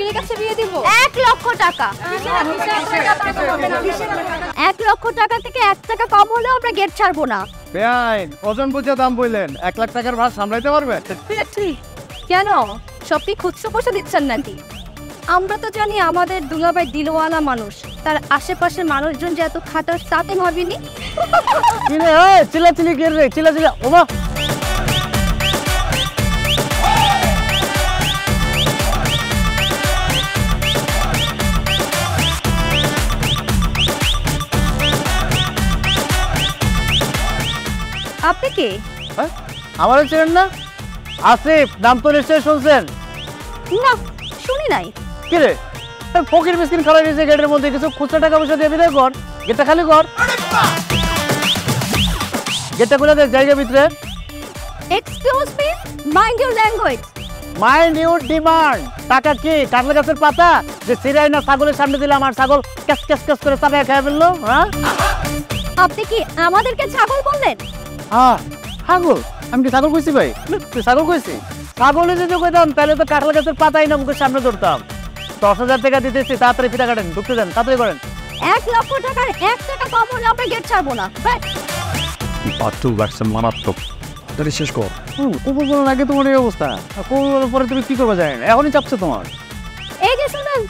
উকিলের কাছে বিয়ে দিব 1 লক্ষ টাকা। 1 লক্ষ টাকা থেকে 1 টাকা কম হলেও আমরা গেট ছাড়বো না। বেআইন ওজন বুঝে দাম বললেন, 1 লাখ টাকার ভাড়া সামলাইতে পারবে? কেন সব কি খুচরো পয়সা দিচ্ছেন নাকি? আমরা তো জানি আমাদের দুলাভাই দিলওয়ালা মানুষ, তার আশেপাশের মানুষজন যে এত খাটার তাতে ভাবিনি। কি রে চিল্লাচিল্লি কি রে চিল্লাচিল্লি ওমা আপনি কে? আমারও চেনেন না? আসিফ, নাম তো নিশ্চয়ই শুনছেন। না শুনি নাই। কি রে ফকির মিসকিন খালাই দিয়েছে গেটের মধ্যে, কিছু খুচরা টাকা পয়সা দিয়ে বিদায় কর, গেটটা খালি কর। গেটটা খুলে দে, জায়গা ভিতরে। Excuse me, mind your language. Mind your demand. টাকা কি কাটলা গাছের পাতা যে সিরাই না ছাগলের সামনে দিলে আমার ছাগল ক্যাস ক্যাস ক্যাস করে চাপায় খেয়ে ফেললো? হ্যাঁ আপনি কি আমাদেরকে ছাগল বললেন? হ্যাঁ ছাগল? আমি কি ছাগল কইছি ভাই? তুই ছাগল কইছি? ছাগলে যদি কইতাম তাহলে তো কাঁঠাল গাছের পাতাই না মুখের সামনে ধরতাম। 10,000 টাকা দিতেছি, তাড়াতাড়ি ফিতা কাটেন, ঢুকতে দেন, তাড়াতাড়ি করেন। 1 লক্ষ টাকার 1 টাকা কম হলে আমরা গেট ছাড়বো না। বাতুল লাগছে মারাত্মক, তাহলে শেষ কর। কবুল বলার আগে তোমার এই অবস্থা, কবুল বলার পরে তুমি কি করবে জানেন? এখনই চাপছে তোমার। এই যে শুনুন,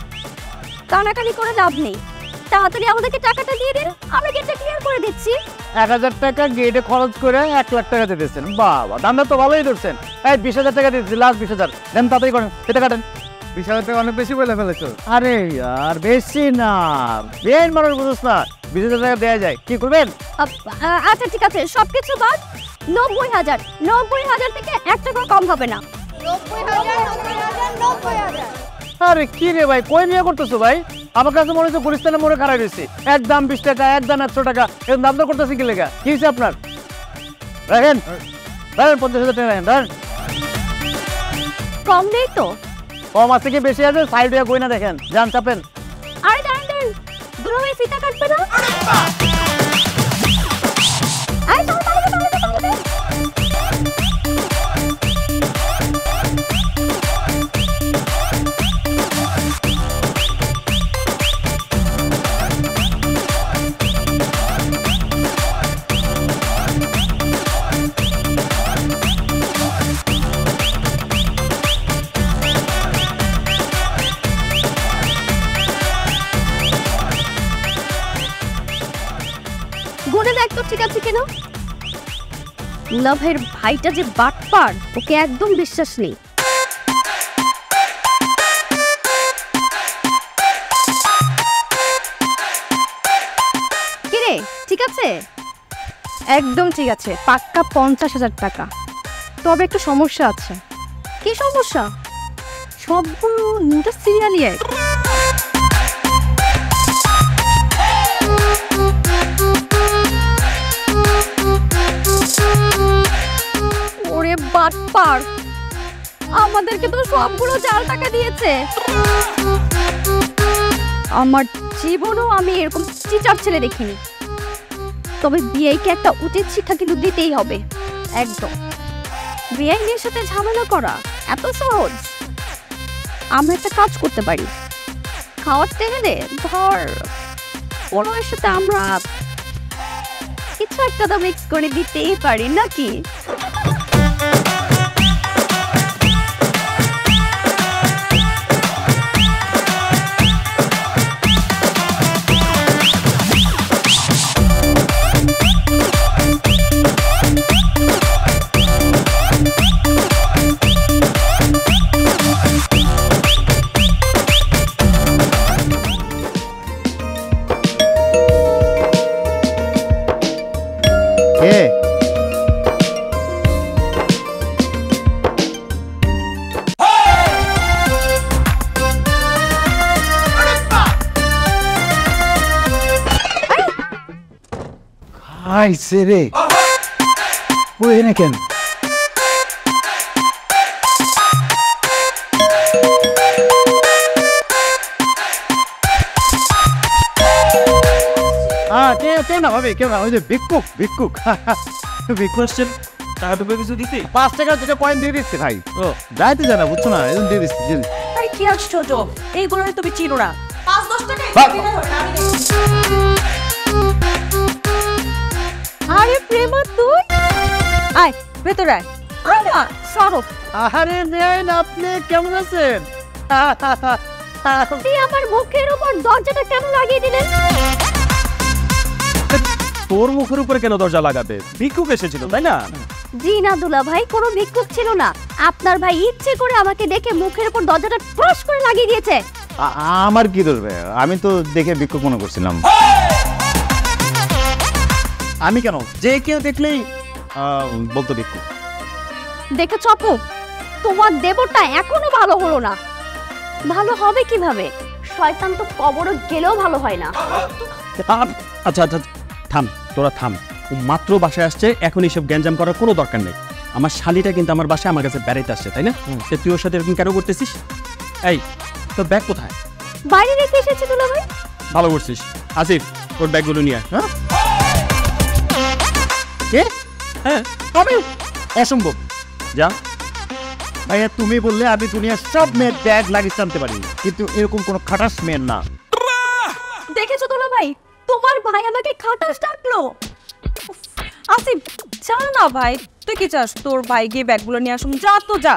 কানাকানি করে লাভ নেই, তাড়াতাড়ি আমাদেরকে টাকাটা দিয়ে দিন, আমরা গেটটা ক্লিয়ার করে দিচ্ছি। 1000 টাকা গেটে খরচ করে 1 লাখ টাকা দিতেছেন, বাবা দামটা তো ভালোই ধরছেন। এই 20,000 টাকা দিচ্ছি, লাস্ট 20,000 দেন, তাড়াতাড়ি করেন, ফিতা কাটেন। 20,000 টাকা অনেক বেশি বলে ফেলেছো। আরে আর বেশি না, বেন মানুষ বুঝছ না, 20,000 টাকা দেওয়া যায়, কি করবেন? আচ্ছা ঠিক আছে, সবকিছু বাদ 90,000। 90,000 থেকে 1 টাকা কম হবে না। 90,000। আরে কি রে ভাই, কই নিয়ে করতেছো ভাই? আমার কাছে মনে হচ্ছে গুলিস্তানে মোড়ে খারাপ হয়েছে, একদম 20 টাকা, একদম 100 টাকা, এরকম দাম তো করতেছি কি লেগা? কি হয়েছে আপনার? রাখেন রাখেন, 50,000 টাকা রাখেন, ধরেন। কম নেই তো? কম আছে কি বেশি আছে? সাইড হয়ে কই না দেখেন, যান চাপেন। আরে দাঁড়ান দাঁড়ান, দুলাভাই ফিতা কাটবে না? আরে চল চল চল। গুনে দেখ তো ঠিক আছে কিনা। দুলাভাইয়ের ভাইটা যে বাটপার, ওকে একদম বিশ্বাস নেই। কিরে ঠিক আছে? একদম ঠিক আছে, পাক্কা 50,000 টাকা। তবে একটু সমস্যা আছে। কি সমস্যা? সবগুলো নিউটা সিরিয়ালি এক। ওরে বাটপার, আমাদেরকে তো সবগুলো 4 টাকা দিয়েছে। আমার জীবনেও আমি এরকম চিটার ছেলে দেখিনি। তবে বিআইকে একটা উচিত শিক্ষা কিন্তু দিতেই হবে। একদম বিআইনের সাথে ঝামেলা করা এত সহজ? আমরা একটা কাজ করতে পারি, খাওয়ার টেবিলে ধর ওর সাথে আমরা কিছু একটা তো মিক্স করে দিতেই পারি নাকি? আইছে রে, ও এনে কেন? কেউ না ভাবি, কেউ না, ওই যে ভিক্ষুক ভিক্ষুক ভিক্ষুক আসছেন। টাকা তো কিছু দিচ্ছি, 5 টাকা 2 কয়েন দিয়ে দিচ্ছি ভাই। ও যাইতে জানা বুঝছো না, এজন দিয়ে দিচ্ছি। কি আশ্চর্য, এইগুলো তুমি চিনো না। 5-10 টাকা আরে প্রেমা তুই আয় ভেতরে আয়। আয় না সরব। আরে নেন, আপনি কেমন আছেন? তুই আমার মুখের উপর দরজাটা কেন লাগিয়ে দিলেন? তোর মুখের উপরে কেন দরজা লাগাবে? ভিক্ষুক এসেছিল তাই না? জি না দুলা ভাই, কোনো ভিক্ষুক ছিল না। আপনার ভাই ইচ্ছে করে আমাকে দেখে মুখের উপর দরজাটা ক্রস করে লাগিয়ে দিয়েছে। আমার কি ধরবে? আমি তো দেখে ভিক্ষুক মনে করছিলাম। আমি কেন, যে কেউ দেখলেই বলতো ভিক্ষুক। দেখেছ আপু, তোমার দেবরটা এখনো ভালো হলো না। ভালো হবে কিভাবে? শয়তান তো কবরে গেলেও ভালো হয় না। আচ্ছা আচ্ছা থাম, তোরা থাম। ও মাত্র বাসায় আসছে, এখন এইসব গ্যাঞ্জাম করার কোনো দরকার নেই। আমার শালিটা কিন্তু আমার বাসায় আমার কাছে বেড়াইতে আসছে, তাই না? তুই ওর সাথে এরকম কেন করতেছিস? এই তোর ব্যাগ কোথায়? বাইরে রেখে এসেছি দুলা ভাই। ভালো করছিস। আসিফ, ওর ব্যাগগুলো নিয়ে আয়। হ্যাঁ? হ্যাঁ আমি অসম্ভব। যা। ভাইয়া, তুমি বললে আমি দুনিয়ার সব মেয়ের ব্যাগ লাগিয়ে টানতে পারি, কিন্তু এরকম কোনো খাটাস মেয়ের না। দেখেছো দুলা ভাই, তোমার ভাই আমাকে খাটাস ডাকলো। আসিফ চা না ভাই, তুই কি চাস তোর ভাই গিয়ে ব্যাগগুলো নিয়ে আসুন? যা তো যা।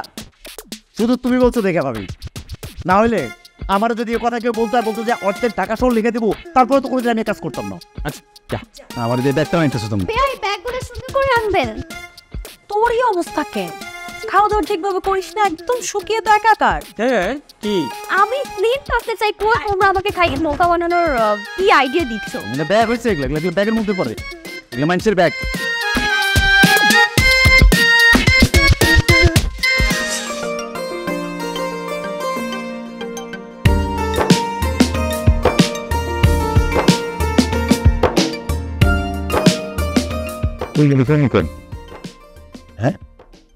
শুধু তুমি বলছো দেখে ভাবি, না হলে আমার যদি এ কথা কেউ বলতো আর বলতো যে অর্ধেক টাকা সহ লিখে দেবো, তারপরে তো কোনোদিন আমি কাজ করতাম না। আচ্ছা যা, আমার এই ব্যাগটা আনতেছো তুমি? ভাই ব্যাগগুলো সুন্দর করে আনবেন। তোরই অবস্থা কেন? খাওয়া দাওয়া ঠিকভাবে করিস না, একদম শুকিয়ে তো একাকার। হ্যাঁ কি? আমি ক্লিন থাকতে চাই, কই তোমরা আমাকে খাই নৌকা বানানোর কি আইডিয়া দিচ্ছ? মানে ব্যাগ হয়েছে এগুলো, এগুলো ব্যাগের মধ্যে পড়ে, এগুলো মানুষের ব্যাগ। হ্যাঁ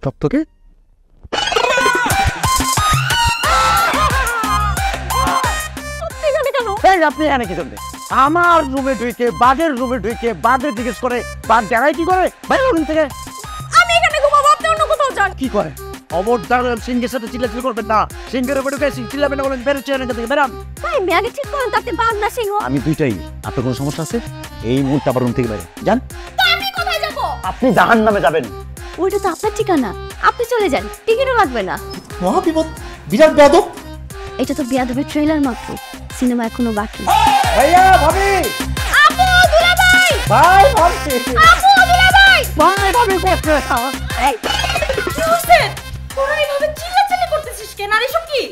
সব তোকে আপনি এখানে কি করবে? আমার রুমে ঢুকে বাঘের রুমে ঢুকে বাঘের জিজ্ঞেস করে বাঘ জায়গায় কি করে? বাইরে রুম থেকে। আমি এখানে ঘুমাবো, আপনি অন্য কোথাও যান। কি করে? অবদার সিংহের সাথে চিল্লাচিল্লি করবেন না। সিংহের উপরে ঢুকে চিল্লাবেন না, বলেন বেরোচ্ছে এখান থেকে, বেরান। ভাই ম্যাগে ঠিক করেন, তাতে বাঘ না সিংহ। আমি দুইটাই। আপনার কোনো সমস্যা আছে? এই মুহূর্তে আবার রুম থেকে বাইরে যান। আমি কোথায় যাব? আপনি জাহান্নামে যাবেন। ওইটা তো আপনার ঠিকানা, আপনি চলে যান, টিকিটও লাগবে না। মহাবিপদ, বিরাট বেয়াদব। এটা তো বিয়াদবের ট্রেলার মাত্র, সিনেমা এখনো বাকি। ভাইয়া, ভাবি, আপু দুলাভাই, ভাই ভাবছি, আপু দুলাভাই, ভাই ভাবি করছে। এই কি হচ্ছে? তোরা এইভাবে চিল্লাচিল্লি করতেছিস কেন? আর এসব কি?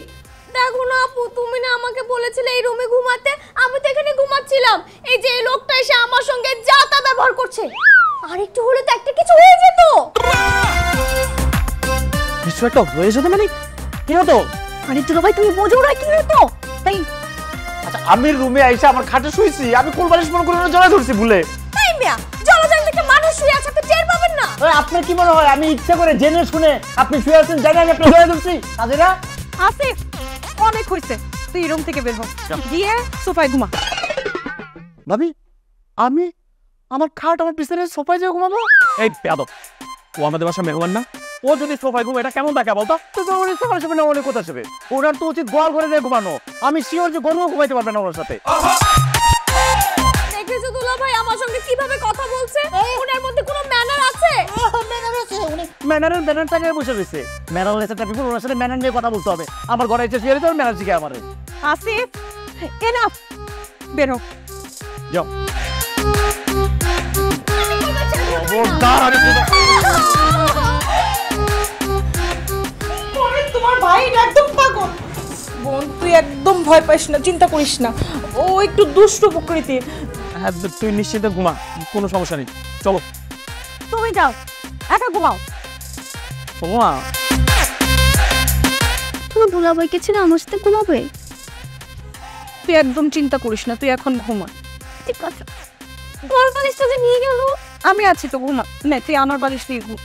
দেখো না আপু, তুমি না আমাকে বলেছিলে এই রুমে ঘুমাতে, আমি তো এখানে ঘুমাচ্ছিলাম। এই যে এই লোকটা এসে আমার সঙ্গে যা তা ব্যবহার করছে। আর একটু হলে তো একটা কিছু হয়ে যেত। কিছু একটা হয়ে যেত মানে কি হতো? আরে দুলাভাই তুমি বোঝো না কি হতো? তাই আচ্ছা, আমি রুমে আইসা আমার খাটে শুইছি, আমি কোলবালিশ মনে করে জড়াই ধরছি ভুলে। তাই মিয়া, জলজল থেকে মানুষ শুয়ে আছে, তো টের পাবেন না। আপনার কি মনে হয় আমি ইচ্ছা করে জেনে শুনে আপনি শুয়ে আছেন জানি আমি আপনার জড়াই ধরছি? কাজেরা আসিফ অনেক হইছে, তুই রুম থেকে বের হ, গিয়ে সোফায় ঘুমা। ভাবি, আমি আমার খাট আমার পিছনে সোফায় যেয়ে ঘুমাবো? এই বেয়াদব, ও আমাদের বাসা মেহমান না? ও যদি সোফায় ঘুমে এটা কেমন দেখা বলতো? তো উনি সোফার সামনে অনেক কথা আসবে, ওনার তো উচিত গোয়াল ঘরে দিয়ে ঘুমানো। আমি শিওর যে গরমও ঘুমাইতে পারবে না ওনার সাথে। দেখেছো দুলাভাই আমার সঙ্গে কিভাবে কথা বলছে? ওনার মধ্যে কোনো ম্যানার আছে? ম্যানারের ব্যানার টাকে বসে রয়েছে। ম্যানার লেসাটা পিপুল, ওনার সাথে ম্যানার নিয়ে কথা বলতে হবে। আমার ঘরে এসে শুয়ে রয়েছে, ওর ম্যানার শিখে আমারে। আসিফ এনাফ, বের হ। যাও। তোমার ভাই একদম পাগল। বোন তুই একদম ভয় পাইস না, চিন্তা করিস না, ও একটু দুষ্ট প্রকৃতির। হ্যাঁ তুই নিশ্চিন্তে ঘুমা, কোনো সমস্যা নেই। চলো তুমি যাও, একা ঘুমাও। ঘুমা। তুমি দুলাভাইকে ছিল আমার সাথে ঘুমাবে? তুই একদম চিন্তা করিস না, তুই এখন ঘুমা। ঠিক আছে, তোমার বালিশটা যে নিয়ে গেল। আমি আছি তো, ঘুমা। না তুই আমার বালিশ নিয়ে ঘুম।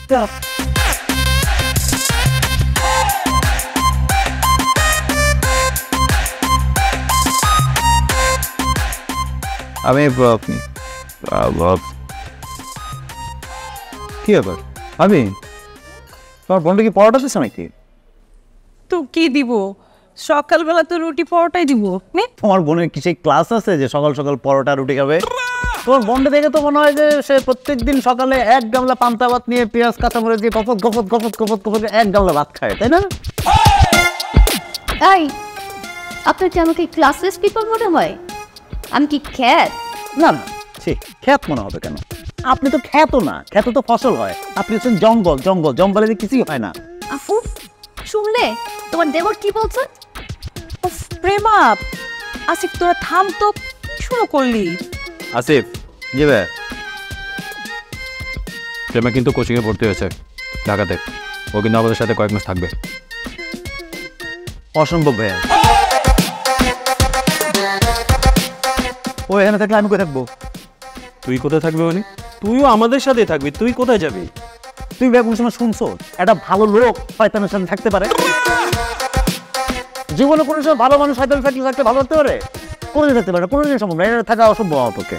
আমি কি ব্যাপার? আমি তোমার বোনটা কি পড়াটা দিচ্ছে নাকি? তো কি দিব, সকালবেলা তো রুটি পরোটাই দিব নে। তোমার বোনের কি সেই ক্লাস আছে যে সকাল সকাল পরোটা রুটি খাবে? তোমার বোনটা দেখে তো মনে হয় যে সে প্রত্যেকদিন সকালে এক গামলা পান্তা ভাত নিয়ে পেঁয়াজ কাঁচামরিচ দিয়ে গফত গফত গফত গফত গফত এক গামলা ভাত খায়, তাই না? এই আপনার কি আমাকে ক্লাসলেস পিপল মনে হয়? আমি কি খ্যাত? না না, সে খ্যাত মনে হবে কেন? আপনি তো খ্যাত না, খ্যাত তো ফসল হয়। আপনি হচ্ছেন জঙ্গল, জঙ্গল জঙ্গলে যে কিছুই হয় না। আফু শুনলে তোমার দেবর কি বলছে? উফ, প্রেমা আসিফ তোরা থাম তো, কি শুরু করলি? আসিফ জি ভাই, প্রেমা কিন্তু কোচিংয়ে ভর্তি হয়েছে ঢাকাতে। ও কিন্তু আমাদের সাথে কয়েক মাস থাকবে। অসম্ভব ভাইয়া। ও এখানে থাকলে আমি কোথায় থাকবো? তুই কোথায় থাকবি মানে? তুইও আমাদের সাথে থাকবি, তুই কোথায় যাবি? তুই ভাই কোনো সময় শুনছো একটা ভালো লোক শয়তানের সাথে থাকতে পারে? জীবনে কোনো সময় ভালো মানুষ শয়তানের সাথে থাকতে ভালো হতে পারে? কোনোদিন থাকতে পারে না, কোনোদিন সম্ভব না, এটা থাকা অসম্ভব আমার পক্ষে।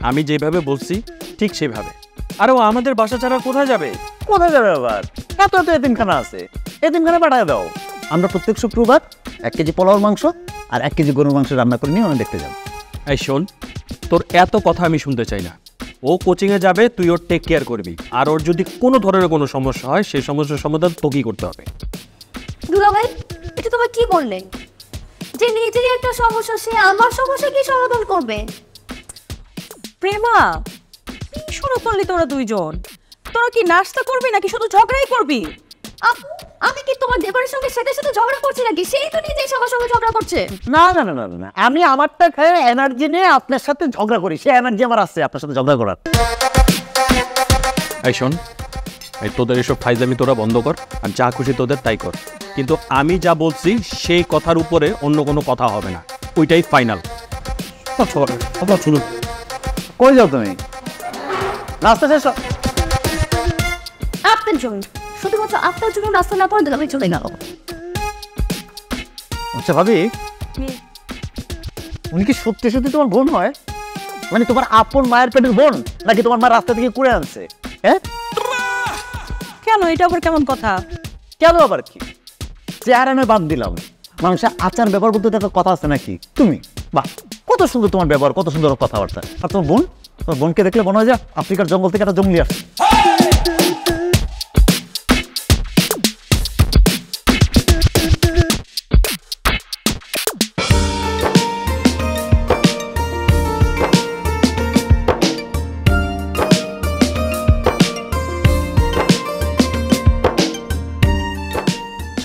আমি যেভাবে বলছি ঠিক সেভাবে। আরে ও আমাদের বাসা ছাড়া কোথায় যাবে? কোথায় যাবে আবার? এত এত এতিমখানা আছে, এতিমখানা পাঠায় দাও। আমরা প্রত্যেক শুক্রবার 1 কেজি পোলাওর মাংস আর 1 কেজি গরুর মাংস রান্না করে নিয়ে ওখানে দেখতে যাবো। এই শোন, তোর এত কথা আমি শুনতে চাই না। ও কোচিংয়ে যাবে, তুই ওর টেক কেয়ার করবি। আর ওর যদি কোনো ধরনের কোনো সমস্যা হয়, সেই সমস্যার সমাধান তোকেই করতে হবে। দুলাভাই এটা তোমার কি বললে? যে নিজেরই একটা সমস্যা, সে আমার সমস্যা কি সমাধান করবে? প্রেমা কি শুরু করলি তোরা দুইজন? তোরা কি নাস্তা করবি নাকি শুধু ঝগড়াই করবি? আপু আমি কি তোমার দেবরের সঙ্গে সাথে সাথে ঝগড়া করছি নাকি? সেই তো নিজেই সবার সঙ্গে ঝগড়া করছে। না না না না না, আমি আমারটা খেয়ে এনার্জি নিয়ে আপনার সাথে ঝগড়া করি, সে এনার্জি আমার আছে আপনার সাথে ঝগড়া করার। এই শোন, এই তোদের এসব ফাইজলামি তোরা বন্ধ কর, আর যা খুশি তোদের তাই কর। কিন্তু আমি যা বলছি সেই কথার উপরে অন্য কোনো কথা হবে না, ওইটাই ফাইনাল। শুনুন, কই যাও তুমি? নাস্তা শেষ? আপনার জন্য, শুধুমাত্র আপনার জন্য রাস্তা না করে দুলাভাই চলে গেল। আচ্ছা ভাবি, উনি কি সত্যি সত্যি তোমার বোন হয়? মানে তোমার আপন মায়ের পেটের বোন, নাকি তোমার মা রাস্তা থেকে কুড়ে আনছে? হ্যাঁ কেন, এটা আবার কেমন কথা? কেন আবার কি? চেহারা নয় বাদ দিলাম, মানুষের আচার ব্যবহার করতে একটা কথা আছে নাকি? তুমি বাহ, কত সুন্দর তোমার ব্যবহার, কত সুন্দর কথাবার্তা। আর তোমার বোন, তোমার বোনকে দেখলে মনে হয় যে আফ্রিকার জঙ্গল থেকে একটা জঙ্গলি আসছে।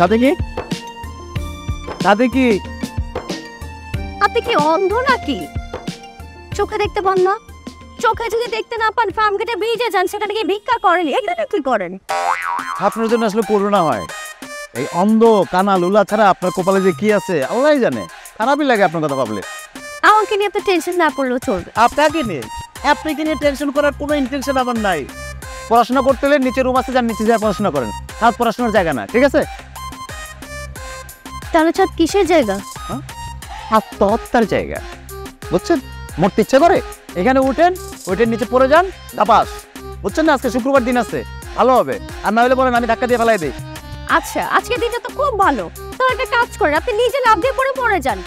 সাথে কি? সাথে কি? আপনি কি অন্ধ নাকি? চোখে দেখতে পান না? চোখে যদি দেখতে না পান, ফার্ম কেটে ভিজে যান, সেখানে গিয়ে ভিক্ষা করেন, এখানে কি করেন? আপনার জন্য আসলে করোনা হয়। এই অন্ধ কানা লুলা ছাড়া আপনার কপালে যে কি আছে আল্লাহই জানে। খারাপই লাগে আপনার কথা ভাবলে। আমাকে নিয়ে তো টেনশন না করলেও চলবে। আপনাকে নিয়ে, আপনাকে নিয়ে টেনশন করার কোনো ইন্টেনশন আমার নাই। পড়াশোনা করতে হলে নিচে রুম আছে, যান নিচে যা পড়াশোনা করেন। হাত পড়াশোনার জায়গা না, ঠিক আছে? তাহলে ছাদ কিসের জায়গা? আত্মহত্যার জায়গা, বুঝছেন? মরতে ইচ্ছে করে এখানে উঠেন, ওইটার নিচে পড়ে যান, দাপাস। বুঝছেন না, আজকে শুক্রবার দিন আছে, ভালো হবে। আর না হলে বলেন আমি ধাক্কা দিয়ে ফেলাই দিই। আচ্ছা আজকের দিনটা তো খুব ভালো, তো একটা কাজ করেন, আপনি নিজে লাভ দিয়ে পড়ে যান।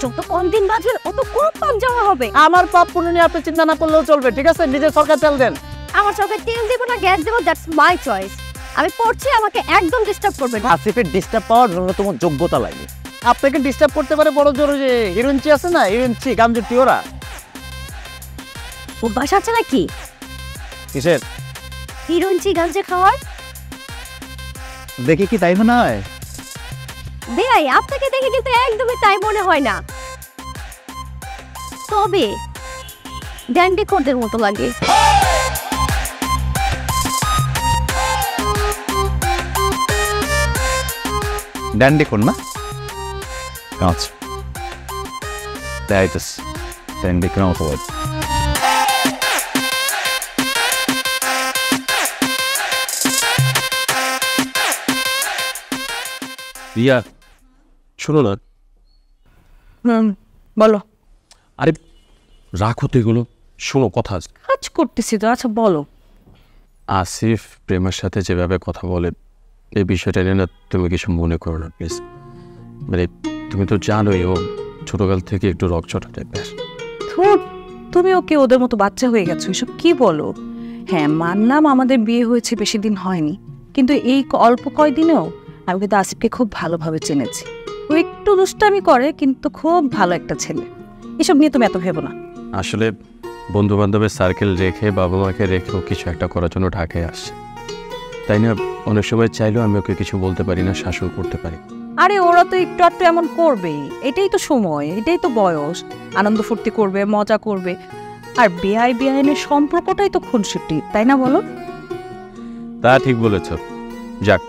যত কম দিন বাঁচবেন অত কম পাপ জমা হবে। আমার পাপ পুণ্য নিয়ে আপনি চিন্তা না করলেও চলবে, ঠিক আছে? নিজের সরকার তেল দেন। আমার সঙ্গে তেল দেবো না গ্যাস দেবো, দ্যাটস মাই চয়েস। আমি পড়ছি, আমাকে একদম ডিস্টার্ব করবেন না। আসিফের ডিস্টার্ব পাওয়ার জন্য তোমার যোগ্যতা লাগে। আপনাকে ডিস্টার্ব করতে পারে বড় জোর যে হিরোইনচি আছে না, হিরোইনচি গামজুটি, ওরা অভ্যাস আছে নাকি কিসের? হিরোইনচি গাঞ্জে খাওয়ার? দেখি কি তাই মনে হয়? বেয়াই, আপনাকে দেখে কিন্তু একদমই তাই মনে হয় না, তবে ড্যান্ডি কোডের মতো লাগে। ড্যান্ডি কোন না? আচ্ছা তাইটাস ড্যান্ডি কোন মতো লাগে। রিয়া শোনো না। বলো। আরে রাখো তো এগুলো, শোনো কথা আছে। কাজ করতেছি তো, আচ্ছা বলো। আসিফ প্রেমার সাথে যেভাবে কথা বলে, এই বিষয়টা নিয়ে না তুমি কিছু মনে করো না প্লিজ। মানে তুমি তো জানোই ও ছোটকাল থেকে একটু রকচটা টাইপের। ধুর, তুমি ওকে ওদের মতো বাচ্চা হয়ে গেছো, এসব কি বলো? হ্যাঁ মানলাম আমাদের বিয়ে হয়েছে বেশি দিন হয়নি, কিন্তু এই অল্প কয়দিনেও আমি কিন্তু আসিফকে খুব ভালোভাবে চিনেছি। ও একটু দুষ্টামি করে কিন্তু খুব ভালো একটা ছেলে। এসব নিয়ে তুমি এত ভেবো না। আসলে বন্ধু বান্ধবের সার্কেল রেখে বাবা মাকে রেখেও কিছু একটা করার জন্য ঢাকায় আসছে, তাই না? অনেক সময় চাইলেও আমি ওকে কিছু বলতে পারি না, শাসন করতে পারি। আরে ওরা তো একটু একটু এমন করবেই, এটাই তো সময়, এটাই তো বয়স, আনন্দ ফুর্তি করবে, মজা করবে। আর বেআই বেআইনের সম্পর্কটাই তো খুনসুটি, তাই না বলো? তা ঠিক বলেছ। যাক,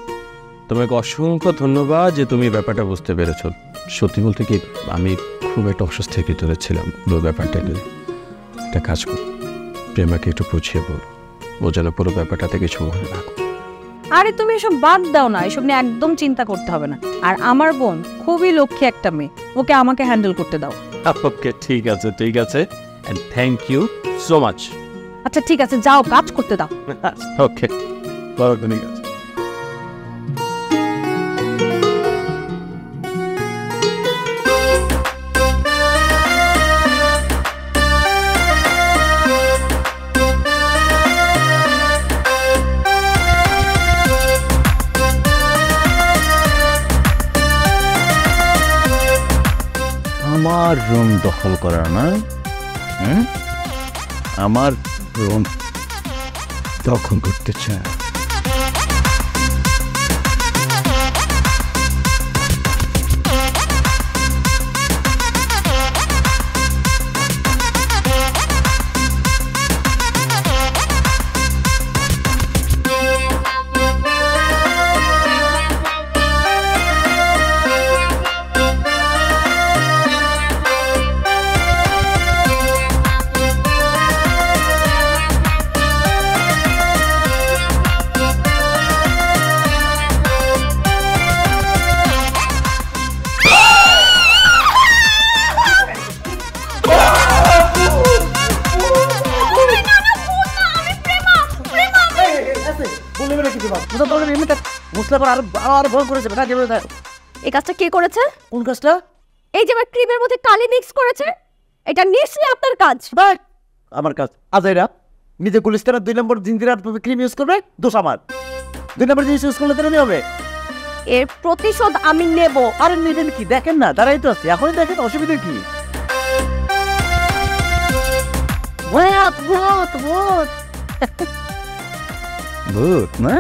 তোমাকে অসংখ্য ধন্যবাদ যে তুমি ব্যাপারটা বুঝতে পেরেছ। সত্যি বলতে কি আমি খুব একটা অস্বস্তির ভিতরে ছিলাম পুরো ব্যাপারটা নিয়ে। একটা কাজ কর, প্রেমাকে একটু বুঝিয়ে বল, ও যেন পুরো ব্যাপারটাতে কিছু মনে না করে। আরে তুমি এসব বাদ দাও না, এসব নিয়ে একদম চিন্তা করতে হবে না। আর আমার বোন খুবই লক্ষ্মী একটা মেয়ে, ওকে আমাকে হ্যান্ডেল করতে দাও। ওকে, ঠিক আছে ঠিক আছে, and thank you so much. আচ্ছা ঠিক আছে, যাও কাজ করতে দাও। ওকে, বড় ঠিক আছে। আমার রুম দখল করা না, আমার রুম দখল করতে চায়। এই কাজটা কে করেছে? কোন কাজটা? এই যে আমার ক্রিমের মধ্যে কালি মিক্স করেছে, এটা নিশ্চয়ই আপনার কাজ। আমার কাজ আজাইরা নিজে গুলিস্তারা 2 নম্বর জিঞ্জিরার ক্রিম ইউজ করবে, দোষ আমার। 2 নম্বর জিনিস ইউজ করলে তেমনি হবে। এর প্রতিশোধ আমি নেব। আরে নেবেন কি, দেখেন না দাঁড়াই তো আছে, এখনই দেখেন, অসুবিধা কি? ভূত ভূত ভূত না,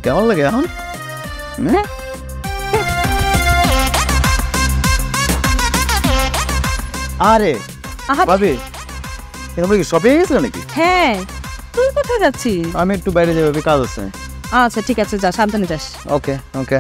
কেমন লাগে এখন? আরে ভাবি, তোমরা কি শপিং গেছো নাকি? হ্যাঁ, তুই কোথায় যাচ্ছিস? আমি একটু বাইরে যাবো, কাজ আছে। আচ্ছা ঠিক আছে, যা, সাবধানে যাস। ওকে ওকে।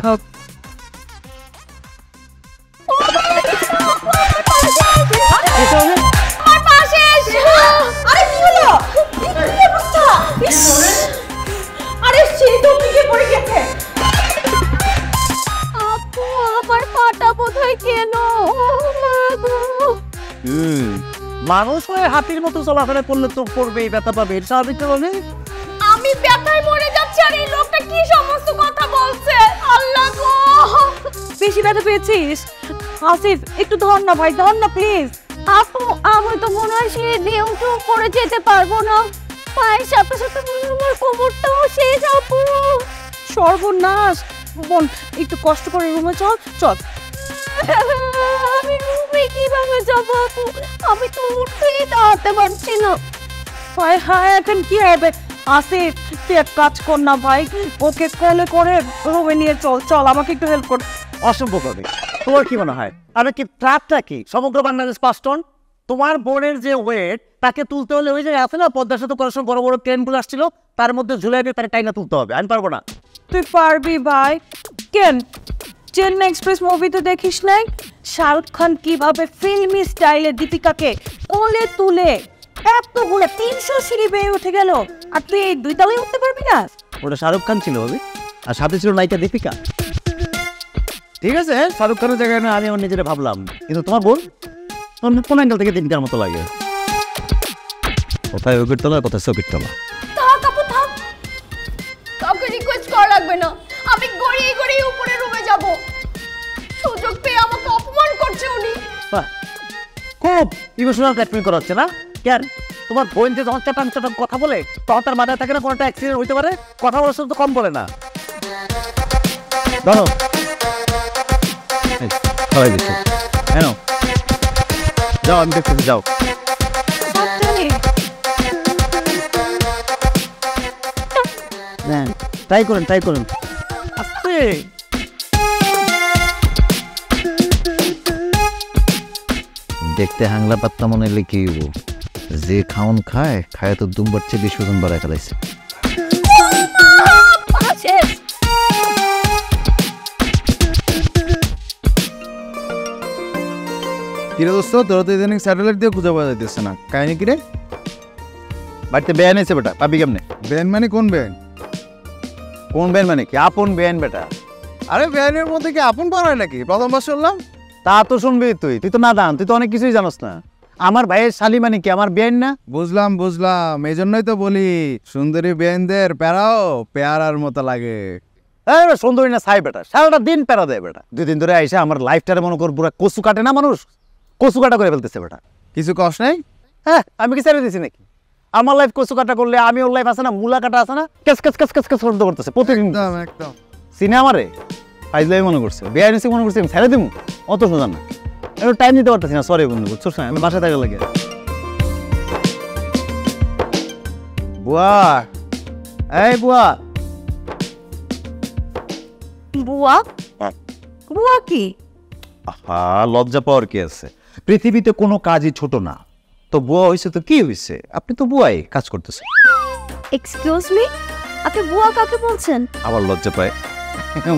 মানুষ হয়ে হাতির মতো চলাফেরা করলে তো পড়বেই, ব্যথা পাবে, স্বাভাবিক হবে। আমি ব্যথায় মরে যাচ্ছি আর এই লোকটা কি সমস্ত কথা বলছে। আল্লাহ গো, বেশি ব্যথা পেয়েছিস? আসিফ একটু ধর না ভাই, ধর না প্লিজ। আপু আমি তো মনে হয় সে দিয়ে উঠে করে যেতে পারবো না, পায়ের সাথে সাথে আমার কোমরটাও শেষ। আপু সর্বনাশ, বোন একটু কষ্ট করে রুমে চল চল। আমি রুমে কিভাবে যাবো আপু? আমি তো উঠতেই দাঁড়াতে পারছি না। হায় হায়, এখন কি হবে? আসিফ তুই এক কাজ কর না ভাই, ওকে কলে করে রুমে নিয়ে চল। চল, আমাকে একটু হেল্প কর। অসম্ভব হবে। তোমার কি মনে হয় আমি কি ট্রাকটা কি সমগ্র বাংলাদেশ 5 টন? তোমার বোনের যে ওয়েট, তাকে তুলতে হলে ওই যে আছে না পদ্মার সাথে করার সময় বড় বড় ট্রেনগুলো আসছিল, তার মধ্যে ঝুলাই দিয়ে তার টাইনা তুলতে হবে। আমি পারবো না। তুই পারবি ভাই। কেন চেন্নাই এক্সপ্রেস মুভি তো দেখিস নাই? শাহরুখ খান কিভাবে ফিল্মি স্টাইলে দীপিকাকে কোলে তুলে এতগুলো 300 সিঁড়ি বেয়ে উঠে গেল, আর তুই এই 2 তলায় উঠতে পারবি না? ওটা শাহরুখ খান ছিল ভাবি, আর সাথে ছিল নায়িকা দীপিকা। ঠিক আছে, শাহরুখ খানের জায়গায় না আমি আমার নিজেরা ভাবলাম, কিন্তু তোমার বোন কোন অ্যাঙ্গেল থেকে দিনকার মতো লাগে। কোথায় ওগির তলা, কোথায় সকির তলা। থাক আপু থাক, কাউকে রিকোয়েস্ট করা লাগবে না। আমি গড়িয়ে গড়িয়ে উপরে রুমে যাব। সুযোগ পেয়ে আমাকে খুব ইমোশনাল ব্ল্যাকমেল করা হচ্ছে না? কেন তোমার বোন যে যখন চাটাং চাটাং কথা বলে তখন তার মাথায় থাকে না কোনো একটা অ্যাক্সিডেন্ট হইতে পারে? কথা বলার সময় তো কম বলে না। ধরো সবাই দিচ্ছে কেন? যাও, আমি দেখতেছি, যাও। ট্রাই করেন, ট্রাই করেন, আস্তে। দেখতে হাংলা পাত্তা মনে হলে কি হইব? যে খাওন খায় খায় তো দুমবার চেয়ে বেশি ওজন বাড়ায় ফেলাইছে। কিরে দোস্ত, তোরা তো ইদানিং স্যাটেলাইট দিয়ে খুঁজে পাওয়া যাইতেছে না, কাহিনী কিরে? বাড়িতে বেয়ান এসে বেটা, পাবি কেমনে? ব্যান মানে কোন ব্যান? কোন বেয়ান মানে কি? আপন বেয়ান বেটা। আরে ব্যানের মধ্যে কি আপন পাওয়া হয় নাকি? প্রথমবার শুনলাম। তা তো শুনবি, তুই তো না দান, তুই তো অনেক কিছুই জানোস না। আমার ভাইয়ের শালি মানে কি আমার বেয়ান না? বুঝলাম বুঝলাম, এই জন্যই তো বলি সুন্দরী ব্যানদের প্যারাও পেয়ারার মতো লাগে। সুন্দরী না ছাই বেটা, সারাটা দিন প্যারা দেয় বেটা। 2 দিন ধরে আইসা আমার লাইফটারে মনে কর পুরো কচু কাটে না মানুষ, কচু কাটা করে ফেলতেছে বেটা। কিছু কষ্ট নেই? হ্যাঁ, আমি কি ছেড়ে দিছি নাকি? আমার লাইফ কচু কাটা করলে আমি ওর লাইফ আছে না, মূলা কাটা আছে না, case case case case case শব্দ করতেছে প্রতিদিন। একদম একদম। সিনে আমারে ফাইজলাই মনে করছে, বেআইনি মনে করছে আমি ছেড়ে দিমু? অত সোজা না, একটু টাইম দিতে পারতেছি না। সরি বন্ধু, বুঝছো না, আমি বাসায় থাকা লাগে। বুয়া, এই বুয়া। বুয়া? বুয়া কি? হ্যাঁ, লজ্জা পাওয়ার কি আছে? পৃথিবীতে কোনো কাজই ছোট না। তো বুয়া হয়েছে তো কি হয়েছে, আপনি তো বুয়াই কাজ করতেছেন। এক্সকিউজ মি, আপনি বুয়া কাকে বলছেন? আবার লজ্জা পায়।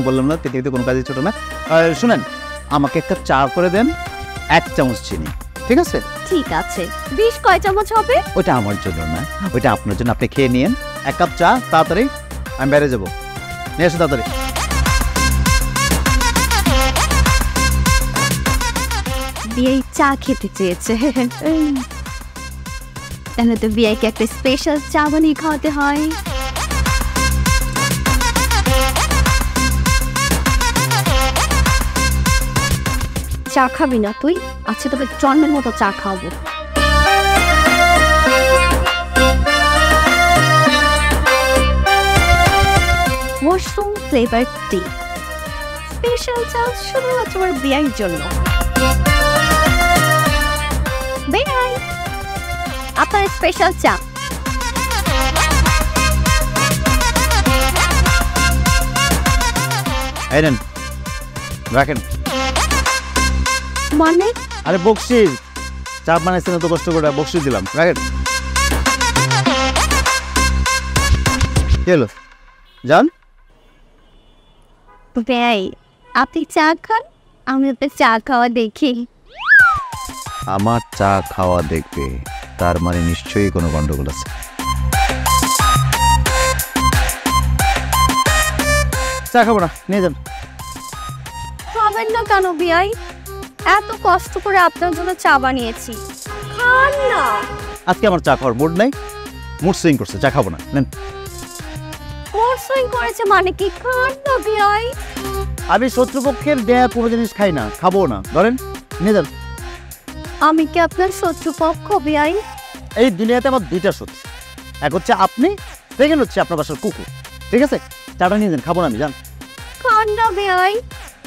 বললাম না পৃথিবীতে কোনো কাজই ছোট না। শুনেন, আমাকে একটা চা করে দেন, 1 চামচ চিনি, ঠিক আছে? ঠিক আছে। 20 কয় চামচ হবে? ওইটা আমার জন্য না, ওইটা আপনার জন্য। আপনি খেয়ে নিন 1 কাপ চা, তাড়াতাড়ি আমি বাইরে যাবো, নিয়ে আসো তাড়াতাড়ি। বিয়াই চা খেতে চেয়েছে, তাহলে তো বিয়াইকে একটা স্পেশাল চা বানিয়ে খাওয়াতে হয়। চা খাবি না তুই? আচ্ছা, তবে জন্মের মতো চা খাওয়াবো। ওয়াশরুম ফ্লেভার টি, স্পেশাল চা শুধুমাত্র আমার বিয়াইয়ের জন্য। বিয়াই, আপনার স্পেশাল চা। এই নেন, রাখেন। মানে? আরে বকশিস, চা বানাইছেন তো কষ্ট করে, বকশিস দিলাম, রাখেন। কি হলো, যান। বিয়াই, আপনি চা খান, আমি আপনার চা খাওয়া দেখি। আমার চা খাওয়া দেখবে, তার মানে নিশ্চয়ই কোনো গন্ডগোল আছে। চা খাবো না, নিয়ে যান। খাবেন না কেন বিয়াই? এত কষ্ট করে আপনার জন্য চা বানিয়েছি, খান না। আজকে আমার চা খাওয়ার মুড নাই, মুড সুইং করছে, চা খাবো না, নেন। মোর সুইং করেছে মানে কি? খান না বিয়াই। আমি শত্রুপক্ষের দেয়া কোনো জিনিস খাই না, খাবো না, ধরেন, নিয়ে যান। আমি কি আপনার শত্রুপক্ষ বিয়াই? এই দুনিয়াতে আমার 2টা শত্রু, এক হচ্ছে আপনি, সেকেন্ড হচ্ছে আপনার বাসার কুকুর, ঠিক আছে? চাটা নিয়ে যান, খাবো না আমি, যান। খান না বিয়াই,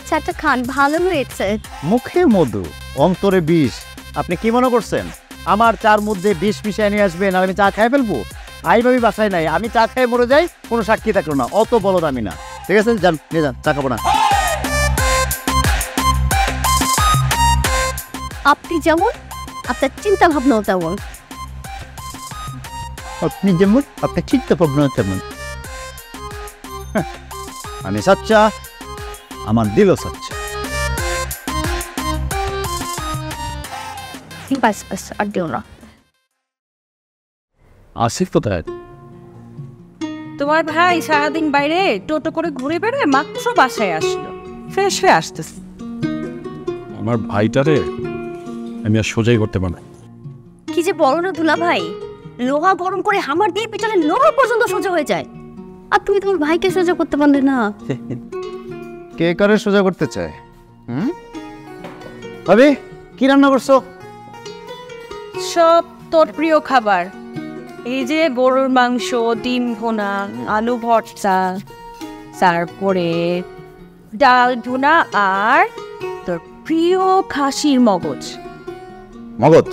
চাটা খান, ভালো হয়েছে। মুখে মধু, অন্তরে বিষ। আপনি কি মনে করছেন আমার চার মধ্যে বিষ মিশিয়ে নিয়ে আসবেন আর আমি চা খাই ফেলবো? ভাবি বাসায় নাই, আমি চা খাই মরে যাই, কোনো সাক্ষী থাকলো না, অত বড় দামি না, ঠিক আছে? যান, নিয়ে যান, চা খাবো না। আপনি যেমন, আপনার চিন্তা ভাবনাও তেমন। আপনি যেমন, আপনার চিন্তা ভাবনা তেমন। আমি সাচ্চা, আমার দিলও সাচ্চা। বাস বাস, আর দিও না। আসিফ কোথায়? তোমার ভাই সারাদিন বাইরে টোটো করে ঘুরে বেড়ায়, মাত্র বাসায় আসলো, ফ্রেশ হয়ে আসতেছে। আমার ভাইটারে আমি আর সোজাই করতে পারি না। কি যে বলো না দুলা ভাই, লোহা গরম করে হামার দিয়ে পিটালে লোহা পর্যন্ত সোজা হয়ে যায়, আর তুমি তোমার ভাইকে সোজা করতে পারলে না। কে করে সোজা করতে চায়? ভাবি, কি রান্না করছো? সব তোর প্রিয় খাবার, এই যে গরুর মাংস, ডিম ভুনা, আলু ভর্তা, তারপরে ডাল ভুনা আর তোর প্রিয় খাসির মগজ। মগজ?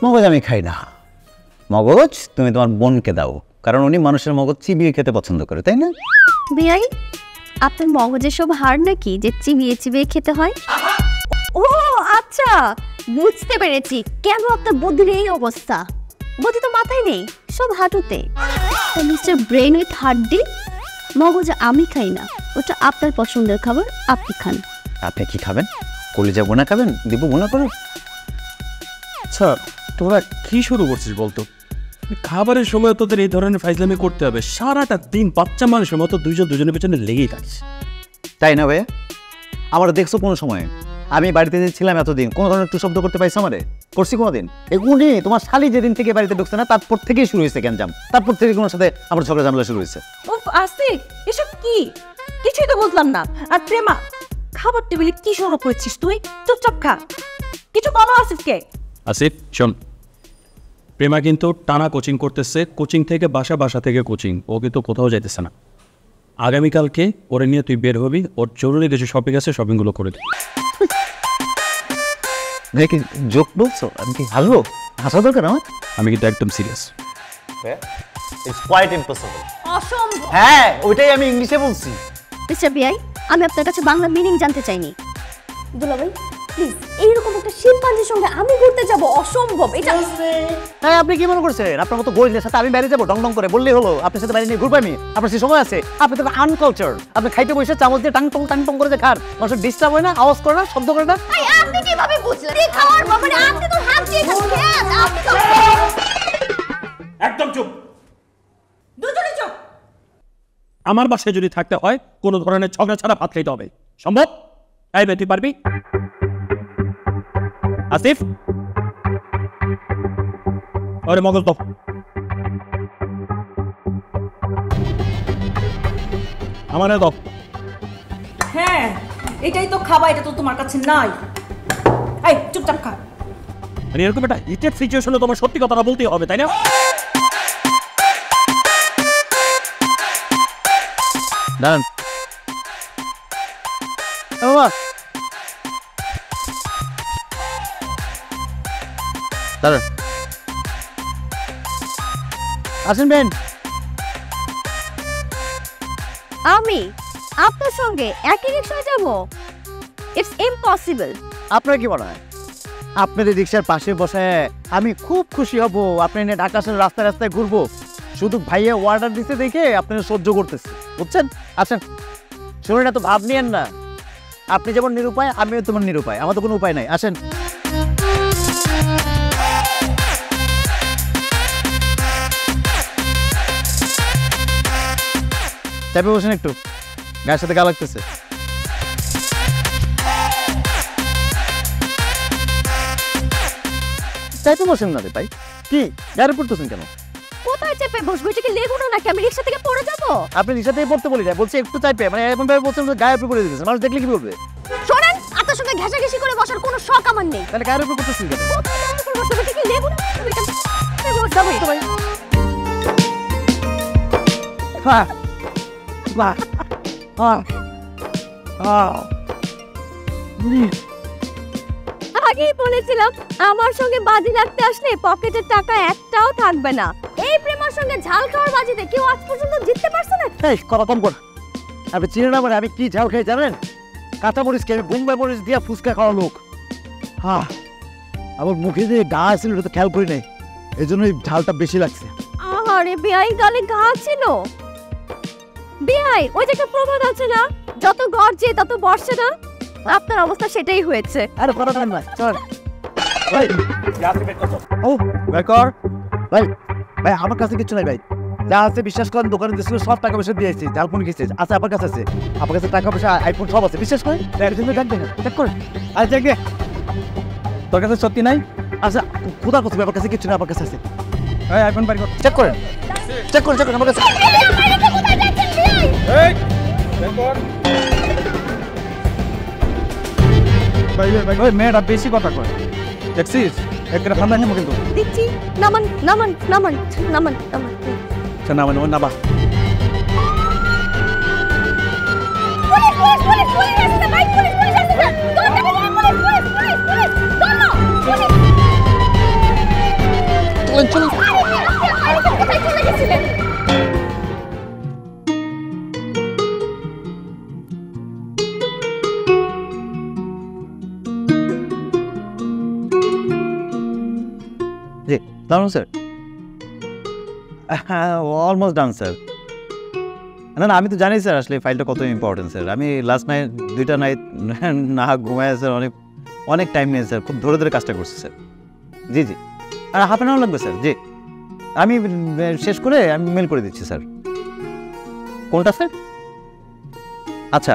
মগজ আমি খাই না। মগজ তুমি তোমার বোনকে দাও, কারণ উনি মানুষের মগজ চিবিয়ে খেতে পছন্দ করে, তাই না? বিয়াই, আপনার মগজের সব হাড় নাকি যে চিবিয়ে চিবিয়ে খেতে হয়? ও আচ্ছা, বুঝতে পেরেছি কেন আপনার বুদ্ধির এই অবস্থা। বুদ্ধি তো মাথায় নেই, সব হাঁটুতে। মিস্টার ব্রেন উইথ হাড্ডি, মগজ আমি খাই না, ওটা আপনার পছন্দের খাবার, আপনি খান। আপনি কি খাবেন? কলিজা বোনা খাবেন? দিব বোনা করো। আচ্ছা তোরা কি শুরু করছিস বলতো? খাবারের সময় তোদের এই ধরনের ফাইজলামি করতে হবে? সারাটা দিন বাচ্চা মানুষের মতো দুজনের পেছনে লেগেই থাকিস, তাই না ভাইয়া? আমার দেখছো কোনো সময় আমি বাড়িতে যে ছিলাম এতদিন কোনো ধরনের একটু শব্দ করতে পাইছো আমারে? করছি কোনোদিন? এগুলি তোমার শালি যেদিন থেকে বাড়িতে ঢুকছে না তারপর থেকেই শুরু হয়েছে গ্যাঞ্জাম, তারপর থেকে তোমার সাথে আমার ঝগড়া ঝামেলা শুরু হয়েছে। উফ আসিফ, এসব কি? কিছুই তো বুঝলাম না। আর প্রেমা, খাবার টেবিলে কি শুরু করেছিস তুই? চুপচাপ খা, কিছু বলো আসিফকে। আসিফ শোন, প্রেমা কিন্তু টানা কোচিং করতেছে, কোচিং থেকে বাসা, বাসা থেকে কোচিং, ও কিন্তু কোথাও যাইতেছে না। আগামীকালকে ওরে নিয়ে তুই বের হবি, ওর জরুরি কিছু শপিং আছে, শপিংগুলো করে দিবি। কি জোক বলছো? আমি কি হাসবো? হাসা দরকার আমার? আমি কিন্তু একদম সিরিয়াস। It's quite impossible. অসম্ভব। হ্যাঁ, ওইটাই আমি ইংলিশে বলছি। মিস্টার বিয়াই, আমি আপনার কাছে বাংলা মিনিং জানতে চাইনি। দুলাভাই প্লিজ, এইরকম একটা শিম্পাঞ্জির সঙ্গে আমি ঘুরতে যাব? অসম্ভব এটা। হ্যাঁ, আপনি কি মনে করছেন আপনার মতো গরিবের সাথে আমি বাইরে যাবো ডং ডং করে? বললেই হলো আপনার সাথে বাইরে নিয়ে ঘুরবো আমি? আপনার সে সময় আছে? আপনি তো আনকালচার। আপনি খাইতে বসে চামচ দিয়ে টাং টং করে যে খান, মানুষের ডিস্টার্ব হয় না, আওয়াজ করে না, শব্দ করে না? আপনি কিভাবে বুঝলেন? এই খাওয়ার ব্যাপারে আপনি তো হাত দিয়ে খাচ্ছেন, আপনি তো একদম চুপ। দুজনে চুপ। আমার বাসায় যদি থাকতে হয় কোনো ধরনের ঝগড়া ছাড়া ভাত খাইতে হবে, সম্ভব? এই বে, তুই পারবি? আসিফ, ওরে মগজ দাও। আমারে দাও। হ্যাঁ, এটাই তো খাবার, এটা তো তোমার কাছে নাই। এই চুপচাপ খা। মানে এরকম একটা হিটেড সিচুয়েশনে তোমার সত্যি কথাটা বলতেই হবে, তাই না? দাঁড়ান বাবা, দাঁড়ান, আসেন বেন। আমি আপনার সঙ্গে একই রিকশায় যাব? It's impossible. আপনার কি মনে হয় আপনাদের রিক্সার পাশে বসে আমি খুব খুশি হব? আপনি এনে ঢাকা শহরের রাস্তায় রাস্তায় ঘুরবো, শুধু ভাইয়া অর্ডার দিতে দেখে আপনারা সহ্য করতেছে, বুঝছেন? আচ্ছা শুনুন, এত ভাব নিয়েন না। আপনি যেমন নিরুপায়, আমিও তেমন নিরুপায়, আমার তো কোনো উপায় নাই। আসেন। চাপে বসেন একটু, গায়ের সাথে গা লাগতেছে। চাইতে বসেন না রে ভাই, কি গাড়ি পড়তেছেন কেন? কোথায় চেপে বসবো? এটা কি লেগুনো নাকি আমি রিকশা থেকে পড়ে যাব? আপনি রিক্সা থেকে পড়তে বলি না, বলছি একটু চাইপে, মানে এমন ভাবে বলছেন গায়ের উপর করে দিতেছে, মানুষ দেখলে কি বলবে? শোনেন, আপনার সঙ্গে ঘেঁষাঘেঁষি করে বসার কোনো শখ আমার নেই। তাহলে গায়ের উপর করতেছেন কেন? কোথায় গায়ের উপর বসবো? এটা কি লেগুনো? আমি এখানে বসবো তো ভাই। বাহ বাহ, আগেই বলেছিলাম আমার সঙ্গে বাজি লাগতে আসলে পকেটের টাকা একটাও থাকবে না। এই প্রেমার সঙ্গে ঝাল খাওয়ার বাজিতে কেউ আজ পর্যন্ত জিততে পারছে না। এই কথা কম কর। আপনি চিনেন না মানে আমি কি ঝাল খাই জানেন? কাঁচা মরিচকে আমি বোম্বাই মরিচ দিয়া ফুচকা খাওয়া লোক। হ্যাঁ, আমার মুখে যে গা ছিল ওটা তো খেয়াল করি নাই, এই জন্য ঝালটা বেশি লাগছে। আরে বেয়াই, গালে ঘা ছিল। বেয়াই, ওই যে একটা প্রবাদ আছে না, যত গর্জে তত বর্ষে না? আপনার অবস্থা সেটাই হয়েছে। আরে কথা বলেন না, চল ভাই। ও ভাই কর ভাই, ভাই আমার কাছে কিছু নাই ভাই, যা আছে বিশ্বাস করেন দোকানে দিয়েছিল সব টাকা পয়সা দিয়েছি, ঝালপুনি খেয়েছে। আচ্ছা আপনার কাছে আছে, আপনার কাছে টাকা পয়সা আইফোন সব আছে, বিশ্বাস করেন। চেক করেন। আরে চেক দে, তোর কাছে সত্যি নাই? আচ্ছা কোথা করছি, আমার কাছে কিছু না, আমার কাছে আছে। আইফোন বাড়ি কর, চেক করেন, চেক করেন, চেক করেন আমার কাছে। ওই মেয়েটা বেশি কথা কয়, দেখছিস একটা ঠান্ডা নেবো কিন্তু। দিচ্ছি, নামান নামান নামান নামান নামান। আচ্ছা না মানে না বা পুলিশ পুলিশ পুলিশ পুলিশ আসছে ভাই, পুলিশ পুলিশ আসছে, দৌড়তে পুলিশ পুলিশ পুলিশ পুলিশ দৌড়ো পুলিশ। চলো চলো, কোথায় চলে গেছিলেন? জি দাঁড়ান স্যার, অলমোস্ট ডান স্যার। না না আমি তো জানি স্যার আসলে ফাইলটা কত ইম্পর্টেন্ট স্যার। আমি লাস্ট নাইট 2টা নাইট না ঘুমায় স্যার, অনেক অনেক টাইম নিয়ে স্যার, খুব ধরে ধরে কাজটা করছি স্যার। জি জি, আর হাফ অ্যান আওয়ার লাগবে স্যার। জি আমি শেষ করে আমি মেল করে দিচ্ছি স্যার। কোনটা স্যার? আচ্ছা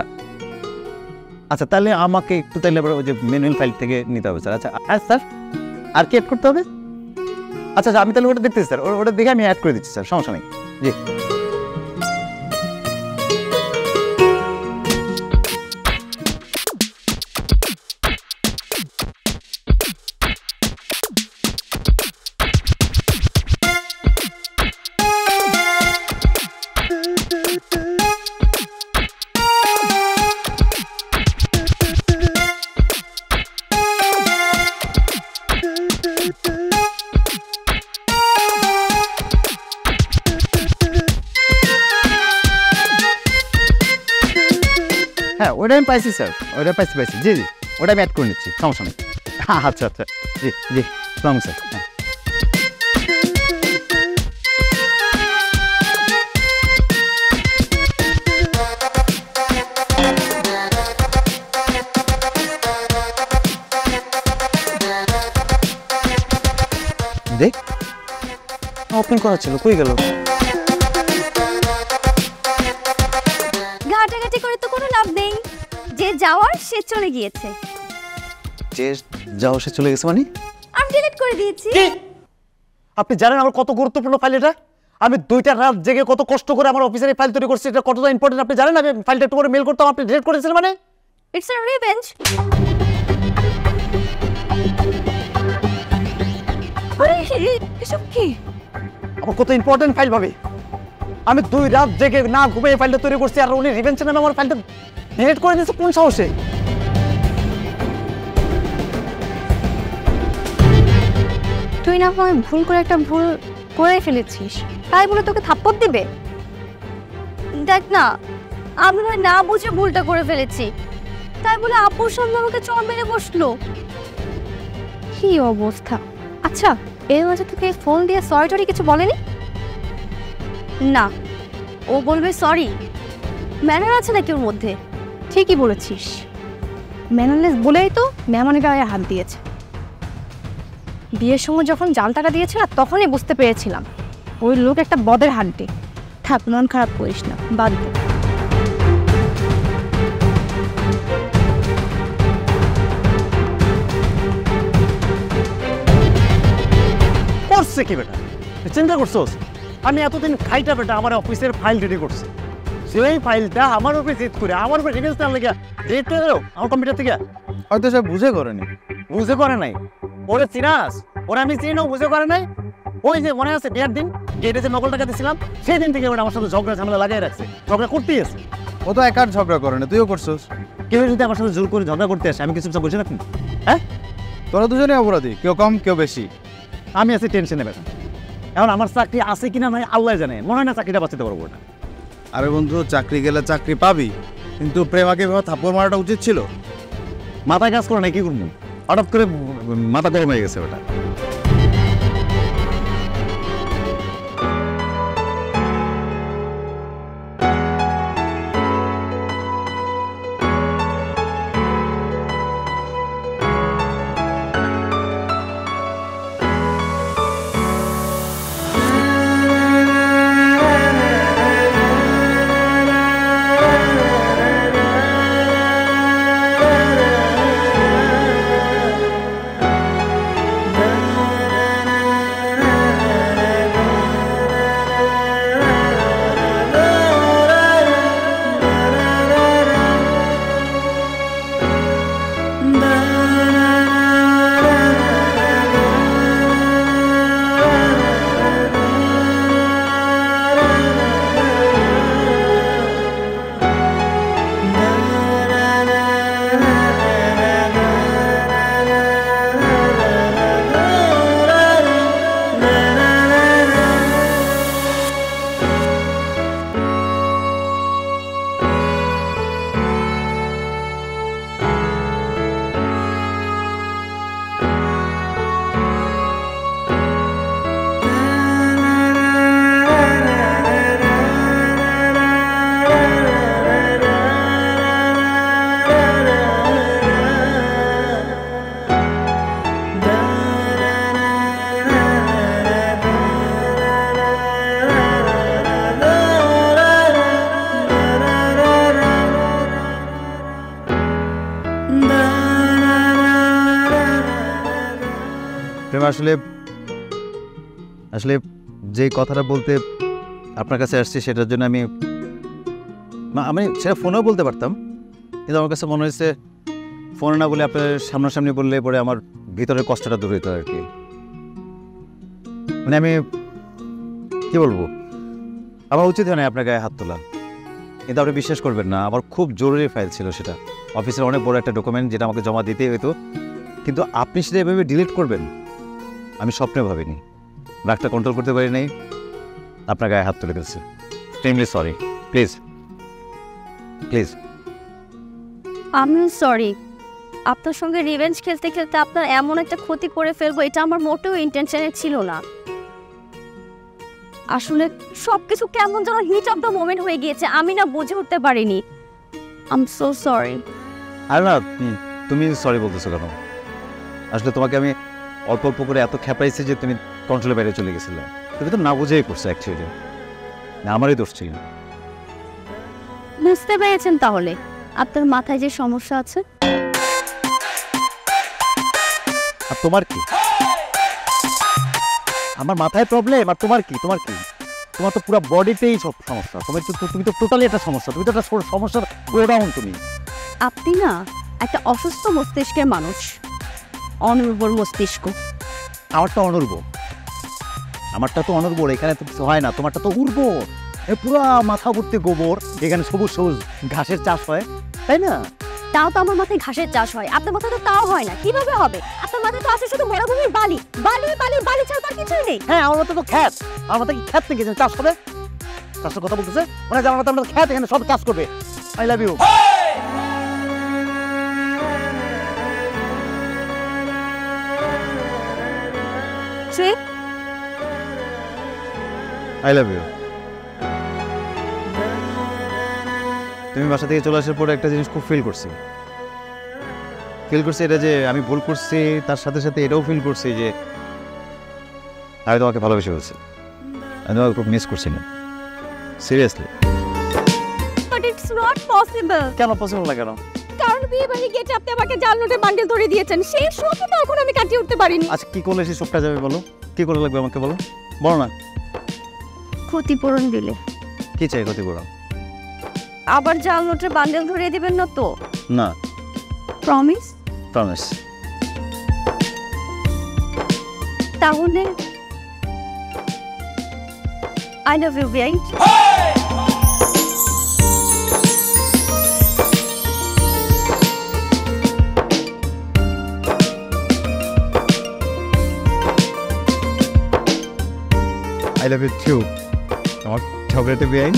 আচ্ছা, তাহলে আমাকে একটু তাহলে আবার ওই যে ম্যানুয়াল ফাইল থেকে নিতে হবে স্যার। আচ্ছা স্যার, আর কি অ্যাড করতে হবে? আচ্ছা আচ্ছা, আমি তাহলে ওটা দেখতেছি স্যার, ওটা দেখে আমি অ্যাড করে দিচ্ছি স্যার, সমস্যা নেই। জি হ্যাঁ, ওটা আমি পাইছি স্যার, ওটা পাইছি। জি জি, ওটা আমি অ্যাড করে নিচ্ছি, সমস্যা নেই। আচ্ছা আচ্ছা, জি জি, সালাম স্যার। হ্যাঁ দেখ, ওপেন করা ছিল, কই গেল? ঘাটাঘাটি করে তো কোনো লাভ নেই, যে যাওয়ার সে চলে গিয়েছে। যে যাও সে চলে গেছে মানে? আমি ডিলিট করে দিয়েছি। আপনি জানেন আমার কত গুরুত্বপূর্ণ ফাইল এটা? আমি 2টা রাত জেগে কত কষ্ট করে আমার অফিসের এই ফাইল তৈরি করছি, এটা কতটা ইম্পর্টেন্ট আপনি জানেন? আমি ফাইলটা একটু করে মেল করতাম, আপনি ডিলিট করেছিলেন মানে? It's a revenge. আরে এসব কি? আমার কত ইম্পর্টেন্ট ফাইল ভাবে, আমি 2 রাত জেগে না ঘুমিয়ে ফাইলটা তৈরি করছি, আর উনি রিভেঞ্জের নামে আমার ফাইলটা ডিলিট করে দিয়েছে। কোন সাহসে? তুই না হয় ভুল করে একটা ভুল করে ফেলেছিস, তাই বলে তোকে থাপ্পড় দিবে? দেখ না, আমি ভাই না বুঝে ভুলটা করে ফেলেছি, তাই বলে আপুর সামনে আমাকে চড় মেরে বসলো। কি অবস্থা! আচ্ছা, এর মাঝে তোকে ফোন দিয়ে সরি টরি কিছু বলেনি? না, ও বলবে সরি? ম্যানার আছে নাকি ওর মধ্যে? ঠিকই বলেছিস, ম্যানারলেস বলেই তো মেহমানের গায়ে হাত দিয়েছে। বিয়ের সময় যখন জালটাকা দিয়েছে না, তখনই বুঝতে পেরেছিলাম ওই লোক একটা বদের হাড্ডি। থাক, মন খারাপ করিস না, বাদ দে। করছে কি বেটা? চিন্তা করছোস আমি এতদিন খাইটা বেটা আমার অফিসের ফাইল রেডি করছি, সেই ফাইলটা আমার উপরে জেদ করে আমার উপরে রিভেঞ্জ না লেগে রেড করে দিল আমার কম্পিউটার থেকে। হয়তো সে বুঝে করেনি। বুঝে করে নাই? ওরে চিনাস? ওরা আমি চিনি না, বুঝে করে নাই। ওই যে মনে আছে বিয়ের দিন গেটে যে নকল টাকা দিয়েছিলাম, সেই দিন থেকে ওরা আমার সাথে ঝগড়া ঝামেলা লাগাই রাখছে, ঝগড়া করতেই আছে। ও তো একার ঝগড়া করে না, তুইও করছিস। কেউ যদি আমার সাথে জোর করে ঝগড়া করতে আসে আমি কিছু বুঝে রাখুন? হ্যাঁ, তোরা দুজনেই অপরাধী, কেউ কম কেউ বেশি। আমি আছি টেনশনে বেটা। এখন আমার চাকরি আছে কিনা নাই আল্লাহ জানে, মনে হয় না চাকরিটা বাঁচাতে পারবো না। আরে বন্ধু, চাকরি গেলে চাকরি পাবি, কিন্তু প্রেমাকে এভাবে থাপ্পড় মারাটা উচিত ছিল। মাথায় কাজ করে না, কি করবো? হঠাৎ করে মাথা গরম হয়ে গেছে ওটা। প্রেম আসলে আসলে যে কথাটা বলতে আপনার কাছে আসছি সেটার জন্য আমি সেটা ফোনেও বলতে পারতাম, কিন্তু আমার কাছে মনে হয়েছে ফোনে না বলে আপনার সামনাসামনি বললে পরে আমার ভিতরের কষ্টটা দূর হইতো আর কি। মানে আমি কি বলবো, আমার উচিত হয় না আপনার গায়ে হাত তোলা, কিন্তু আপনি বিশ্বাস করবেন না, আমার খুব জরুরি ফাইল ছিল সেটা, অফিসের অনেক বড় একটা ডকুমেন্ট যেটা আমাকে জমা দিতেই হতো, কিন্তু আপনি সেটা এভাবে ডিলিট করবেন আমি স্বপ্নে ভাবিনি। রাগটা কন্ট্রোল করতে পারি নাই, আপনার গায়ে হাত তুলে ফেলছে। Extremely sorry, please please. আমিও সরি, আপনার সঙ্গে রিভেঞ্জ খেলতে খেলতে আপনার এমন একটা ক্ষতি করে ফেলবো এটা আমার মোটেও ইন্টেনশনে ছিল না। আসলে সবকিছু কেমন যেন হিট অফ দ্য মোমেন্ট হয়ে গিয়েছে, আমি না বুঝে উঠতে পারিনি। I am so sorry. আর না তুমি সরি বলতেছো কেন? আসলে তোমাকে আমি অল্প অল্প করে এত খেপাইছি যে তুমি কন্ট্রোলের বাইরে চলে গেছিলে। তুমি তো না বুঝেই করছো অ্যাকচুয়ালি, না আমারই দোষ ছিল। বুঝতে পেরেছেন তাহলে আপনার মাথায় যে সমস্যা আছে। আর তোমার কি? আমার মাথায় প্রবলেম আর তোমার কি? তোমার তো পুরো বডিতেই সব সমস্যা। তুমি তো টোটালি একটা সমস্যা, তুমি তো একটা সমস্যার গোডাউন। তুমি আপনি না একটা অসুস্থ মস্তিষ্কের মানুষ, অনুর্বর মস্তিষ্ক। আমারটা তো অনুর্বর, এখানে তো কিছু হয় না। তোমারটা তো উর্বর, পুরো মাথা ভর্তি গোবর, এখানে সবুজ সবুজ ঘাসের চাষ হয়, তাই না? তাও তো আমার মাথায় ঘাসের চাষ হয়, আপনার মাথায় তো তাও হয় না। কিভাবে হবে? আপনার মাথায় তো আছে শুধু মরুভূমির বালি, বালি বালি বালি ছাড়া আর কিছুই নেই। হ্যাঁ, আমার মাথায় তো খ্যাত। আমার মাথায় কি খ্যাত থেকে চাষ হবে? চাষের কথা বলতেছে মানে আমার মাথায় আমরা খ্যাত, এখানে সব চাষ করবে। I love you. I love you. তুমি বাসা থেকে চলে আসার পরে একটা জিনিস খুব ফিল করছি এটা যে আমি ভুল করছি, তার সাথে সাথে এটাও ফিল করছি যে আমি তোমাকে ভালোবেসে ফেলছি। আমি তোমাকে খুব মিস করছি না, seriously. But it's not possible. কেন পসিবল না? কেন? কারণ বিয়ে বাড়ি গেটে আপনি আমাকে জাল নোটে বান্ডেল ধরে দিয়েছেন, সেই শোকটা এখন আমি কাটিয়ে উঠতে পারিনি। আচ্ছা, কি করলে সেই শোকটা যাবে বলো? কি করে লাগবে আমাকে বলো না। ক্ষতিপূরণ দিলে। কি চাই ক্ষতিপূরণ? আবার জাল নোটের বান্ডেল ধরিয়ে দিবেন না তো? না। প্রমিস? প্রমিস। তাহলে আই লাভ ইউ ভাই। I love you too. আমার ঝগড়াতে বেআইন।